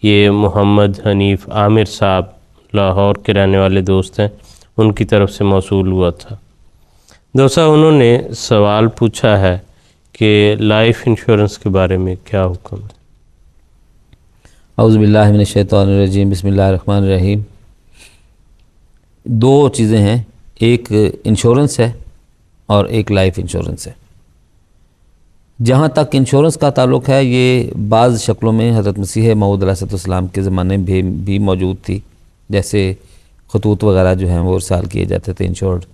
یہ محمد حنیف عامر صاحب لاہور کے رہنے والے دوست ہیں، ان کی طرف سے موصول ہوا تھا۔ دوست صاحب انہوں نے سوال پوچھا ہے کہ لائف انشورنس کے بارے میں کیا حکم ہے؟ اعوذ باللہ من الشیطان الرجیم، بسم اللہ الرحمن الرحیم۔ دو چیزیں ہیں، ایک انشورنس ہے اور ایک لائف انشورنس ہے۔ جہاں تک انشورنس کا تعلق ہے، یہ بعض شکلوں میں حضرت مسیح موعود علیہ السلام کے زمانے میں بھی موجود تھی، جیسے خطوط وغیرہ جو ہیں وہ ارسال کیے جاتے تھے انشورڈ،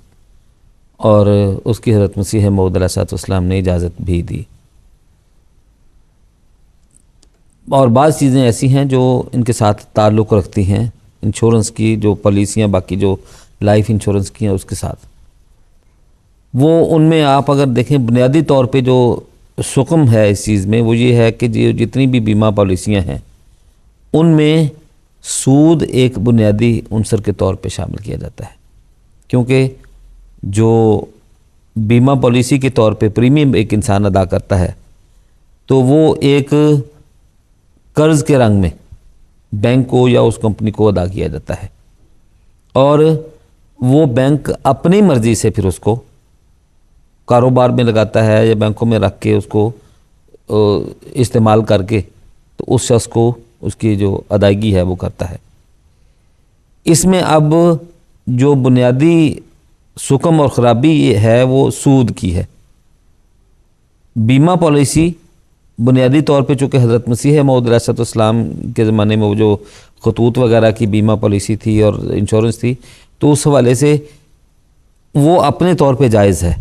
اور اس کی حضرت مسیح موعود علیہ السلام نے اجازت بھی دی۔ اور بعض چیزیں ایسی ہیں جو ان کے ساتھ تعلق رکھتی ہیں، انشورنس کی جو پالیسیاں باقی جو لائف انشورنس کی ہیں اس کے ساتھ، وہ ان میں آپ اگر دیکھیں بنیادی طور پہ جو سکم ہے اس چیز میں، وہ یہ ہے کہ جتنی بھی بیمہ پالیسیاں ہیں ان میں سود ایک بنیادی عنصر کے طور پہ شامل کیا جاتا ہے، کیونکہ جو بیمہ پالیسی کے طور پہ پریمیم ایک انسان ادا کرتا ہے تو وہ ایک قرض کے رنگ میں بینک کو یا اس کمپنی کو ادا کیا جاتا ہے، اور وہ بینک اپنی مرضی سے پھر اس کو کاروبار میں لگاتا ہے یا بینکوں میں رکھ کے اس کو استعمال کر کے تو اس شخص کو اس کی جو ادائیگی ہے وہ کرتا ہے۔ اس میں اب جو بنیادی سکم اور خرابی ہے وہ سود کی ہے۔ بیمہ پالیسی بنیادی طور پہ چونکہ حضرت مسیح موعود علیہ السلام کے زمانے میں وہ جو خطوط وغیرہ کی بیمہ پالیسی تھی اور انشورنس تھی، تو اس حوالے سے وہ اپنے طور پہ جائز ہے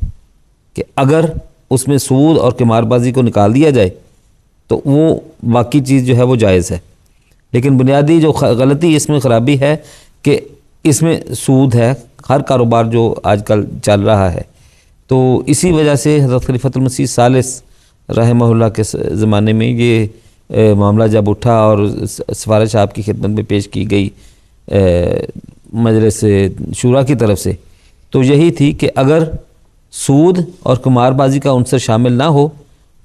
کہ اگر اس میں سود اور قمار بازی کو نکال دیا جائے تو وہ باقی چیز جو ہے وہ جائز ہے۔ لیکن بنیادی جو غلطی اس میں خرابی ہے کہ اس میں سود ہے، ہر کاروبار جو آج کل چل رہا ہے۔ تو اسی وجہ سے حضرت خلیفۃ المسیح ثالث رحمہ اللہ کے زمانے میں یہ معاملہ جب اٹھا اور سفارش آپ کی خدمت میں پیش کی گئی مجلس شورا کی طرف سے، تو یہی تھی کہ اگر سود اور قمار بازی کا عنصر شامل نہ ہو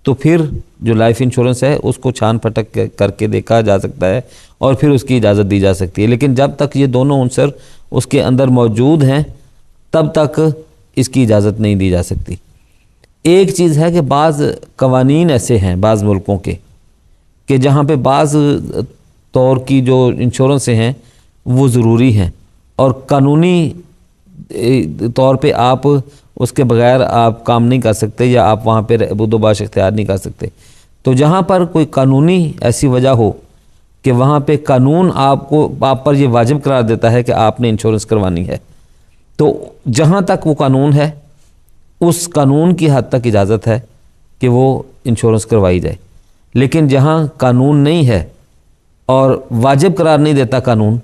تو پھر جو لائف انشورنس ہے اس کو چھان پھٹک کر کے دیکھا جا سکتا ہے اور پھر اس کی اجازت دی جا سکتی ہے۔ لیکن جب تک یہ دونوں عنصر اس کے اندر موجود ہیں تب تک اس کی اجازت نہیں دی جا سکتی۔ ایک چیز ہے کہ بعض قوانین ایسے ہیں بعض ملکوں کے کہ جہاں پہ بعض طور کی جو انشورنسیں ہیں وہ ضروری ہیں اور قانونی طور پہ آپ اس کے بغیر آپ کام نہیں کر سکتے یا آپ وہاں پہ بود و باش اختیار نہیں کر سکتے۔ تو جہاں پر کوئی قانونی ایسی وجہ ہو کہ وہاں پہ قانون آپ پر یہ واجب قرار دیتا ہے کہ آپ نے انشورنس کروانی ہے، تو جہاں تک وہ قانون ہے اس قانون کی حد تک اجازت ہے کہ وہ انشورنس کروائی جائے۔ لیکن جہاں قانون نہیں ہے اور واجب قرار نہیں دیتا قانون،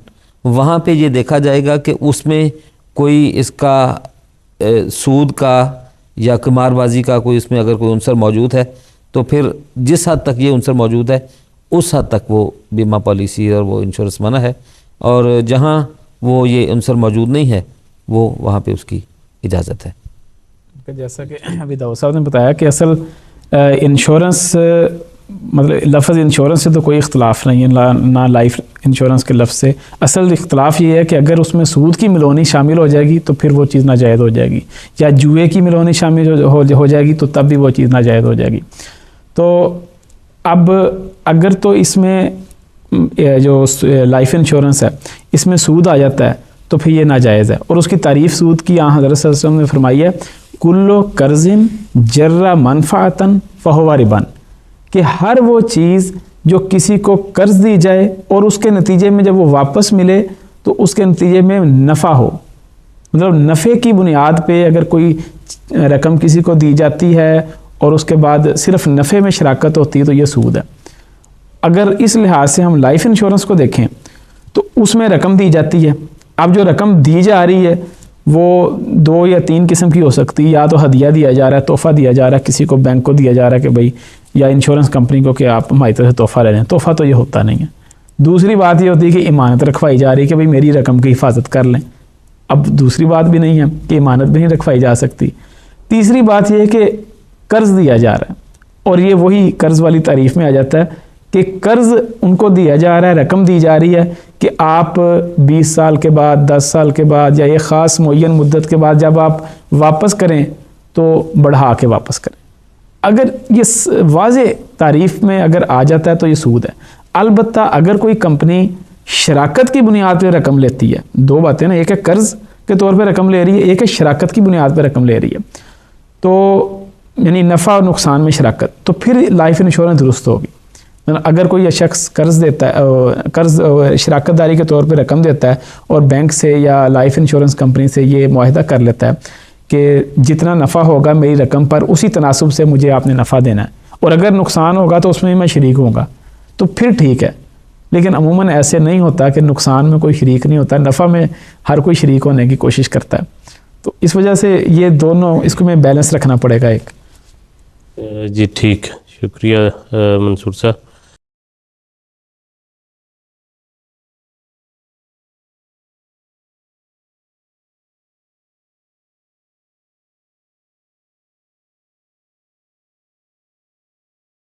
وہاں پہ یہ دیکھا جائے گا کہ اس میں کوئی اس کا سود کا یا قمار بازی کا کوئی اس میں اگر کوئی عنصر موجود ہے تو پھر جس حد تک یہ عنصر موجود ہے اس حد تک وہ بیمہ پالیسی اور وہ انشورنس منع ہے، اور جہاں وہ یہ عنصر موجود نہیں ہے وہ وہاں پہ اس کی اجازت ہے۔ جیسا کہ ابھی داؤد صاحب نے بتایا کہ اصل انشورنس مطلب لفظ انشورنس سے تو کوئی اختلاف نہیں ہے، نہ لائف انشورنس کے لفظ سے۔ اصل اختلاف یہ ہے کہ اگر اس میں سود کی ملونی شامل ہو جائے گی تو پھر وہ چیز ناجائز ہو جائے گی، یا جوئے کی ملونی شامل ہو جائے گی تو تب بھی وہ چیز ناجائز ہو جائے گی۔ تو اب اگر تو اس میں جو لائف انشورنس ہے اس میں سود آ جاتا ہے تو پھر یہ ناجائز ہے، اور اس کی تعریف سود کی حضرت صلی اللہ علیہ وسلم نے فرمائی ہے کلو قرض جر منفعتن فہو ربن، کہ ہر وہ چیز جو کسی کو قرض دی جائے اور اس کے نتیجے میں جب وہ واپس ملے تو اس کے نتیجے میں نفع ہو، مطلب نفع کی بنیاد پہ اگر کوئی رقم کسی کو دی جاتی ہے اور اس کے بعد صرف نفع میں شراکت ہوتی ہے تو یہ سود ہے۔ اگر اس لحاظ سے ہم لائف انشورنس کو دیکھیں تو اس میں رقم دی جاتی ہے، اب جو رقم دی جا رہی ہے وہ 2 یا 3 قسم کی ہو سکتی ہے، یا تو ہدیہ دیا جا رہا ہے، تحفہ دیا جا رہا ہے، کسی کو بینک کو دیا جا رہا ہے کہ بھائی، یا انشورنس کمپنی کو کہ آپ ہماری طرف سے تحفہ لے لیں، تحفہ تو یہ ہوتا نہیں ہے۔ دوسری بات یہ ہوتی ہے کہ امانت رکھوائی جا رہی ہے کہ بھائی میری رقم کی حفاظت کر لیں، اب دوسری بات بھی نہیں ہے کہ امانت بھی نہیں رکھوائی جا سکتی۔ تیسری بات یہ ہے کہ قرض دیا جا رہا ہے، اور یہ وہی قرض والی تعریف میں آ جاتا ہے کہ قرض ان کو دیا جا رہا ہے, رقم دی جا رہی ہے کہ آپ 20 سال کے بعد, 10 سال کے بعد یا ایک خاص معین مدت کے بعد جب آپ واپس کریں تو بڑھا کے واپس کریں. اگر یہ واضح تعریف میں اگر آ جاتا ہے تو یہ سود ہے. البتہ اگر کوئی کمپنی شراکت کی بنیاد پہ رقم لیتی ہے, دو باتیں نا, ایک ہے قرض کے طور پہ رقم لے رہی ہے, ایک ہے شراکت کی بنیاد پہ رقم لے رہی ہے, تو یعنی نفع اور نقصان میں شراکت, تو پھر لائف انشورنس درست ہوگی. اگر کوئی شخص قرض دیتا ہے, قرض شراکت داری کے طور پہ رقم دیتا ہے اور بینک سے یا لائف انشورنس کمپنی سے یہ معاہدہ کر لیتا ہے کہ جتنا نفع ہوگا میری رقم پر اسی تناسب سے مجھے آپ نے نفع دینا ہے, اور اگر نقصان ہوگا تو اس میں میں شریک ہوں گا, تو پھر ٹھیک ہے. لیکن عموماً ایسے نہیں ہوتا کہ نقصان میں کوئی شریک نہیں ہوتا, نفع میں ہر کوئی شریک ہونے کی کوشش کرتا ہے. تو اس وجہ سے یہ دونوں, اس کو میں بیلنس رکھنا پڑے گا ایک. جی ٹھیک, شکریہ منصور صاحب.